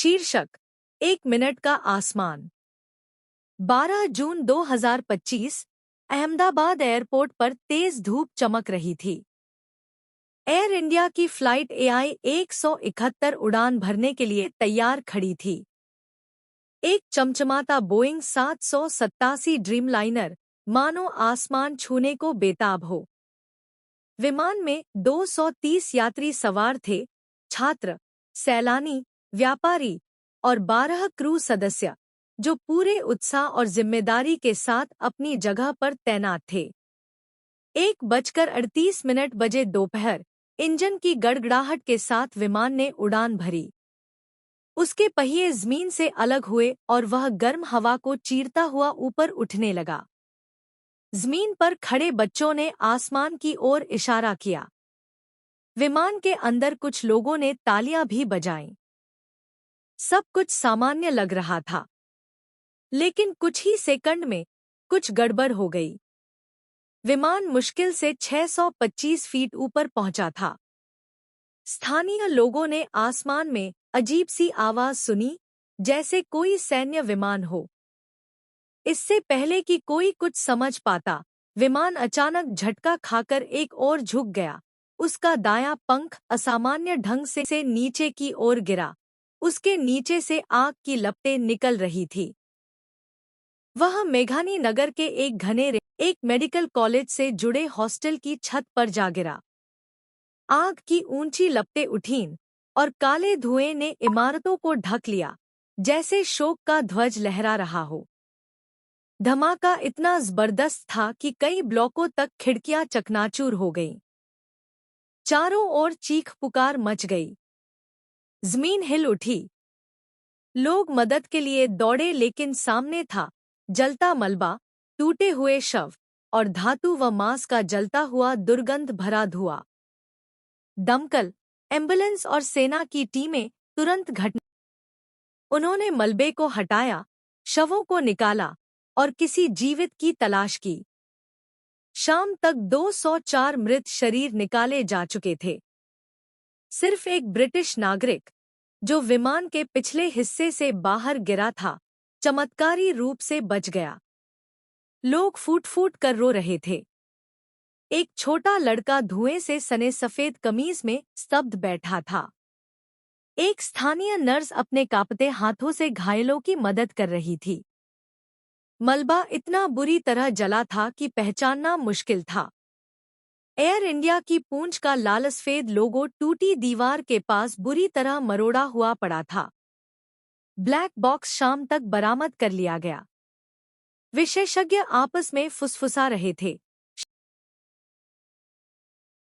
शीर्षक 1 मिनट का आसमान। 12 जून 2025 अहमदाबाद एयरपोर्ट पर तेज धूप चमक रही थी। एयर इंडिया की फ्लाइट AI 171 उड़ान भरने के लिए तैयार खड़ी थी। एक चमचमाता बोइंग 787 ड्रीमलाइनर मानो आसमान छूने को बेताब हो। विमान में 230 यात्री सवार थे, छात्र, सैलानी, व्यापारी और 12 क्रू सदस्य, जो पूरे उत्साह और जिम्मेदारी के साथ अपनी जगह पर तैनात थे। 1:38 बजे दोपहर इंजन की गड़गड़ाहट के साथ विमान ने उड़ान भरी। उसके पहिए जमीन से अलग हुए और वह गर्म हवा को चीरता हुआ ऊपर उठने लगा। जमीन पर खड़े बच्चों ने आसमान की ओर इशारा किया। विमान के अंदर कुछ लोगों ने तालियां भी बजाईं। सब कुछ सामान्य लग रहा था, लेकिन कुछ ही सेकंड में कुछ गड़बड़ हो गई। विमान मुश्किल से 625 फीट ऊपर पहुंचा था। स्थानीय लोगों ने आसमान में अजीब सी आवाज सुनी, जैसे कोई सैन्य विमान हो। इससे पहले कि कोई कुछ समझ पाता, विमान अचानक झटका खाकर एक ओर झुक गया। उसका दायां पंख असामान्य ढंग से नीचे की ओर गिरा। उसके नीचे से आग की लपटें निकल रही थी। वह मेघानी नगर के एक मेडिकल कॉलेज से जुड़े हॉस्टल की छत पर जा गिरा। आग की ऊंची लपटें उठीं और काले धुएं ने इमारतों को ढक लिया, जैसे शोक का ध्वज लहरा रहा हो। धमाका इतना जबरदस्त था कि कई ब्लॉकों तक खिड़कियां चकनाचूर हो गईं। चारों ओर चीख पुकार मच गई। जमीन हिल उठी। लोग मदद के लिए दौड़े, लेकिन सामने था जलता मलबा, टूटे हुए शव और धातु व मांस का जलता हुआ दुर्गंध भरा धुआं। दमकल, एम्बुलेंस और सेना की टीमें तुरंत घटना। उन्होंने मलबे को हटाया, शवों को निकाला और किसी जीवित की तलाश की। शाम तक 204 मृत शरीर निकाले जा चुके थे। सिर्फ एक ब्रिटिश नागरिक, जो विमान के पिछले हिस्से से बाहर गिरा था, चमत्कारी रूप से बच गया। लोग फूट फूट कर रो रहे थे। एक छोटा लड़का धुएं से सने सफेद कमीज में स्तब्ध बैठा था। एक स्थानीय नर्स अपने कांपते हाथों से घायलों की मदद कर रही थी। मलबा इतना बुरी तरह जला था कि पहचानना मुश्किल था। एयर इंडिया की पूंछ का लालसफेद लोगो टूटी दीवार के पास बुरी तरह मरोड़ा हुआ पड़ा था। ब्लैक बॉक्स शाम तक बरामद कर लिया गया। विशेषज्ञ आपस में फुसफुसा रहे थे।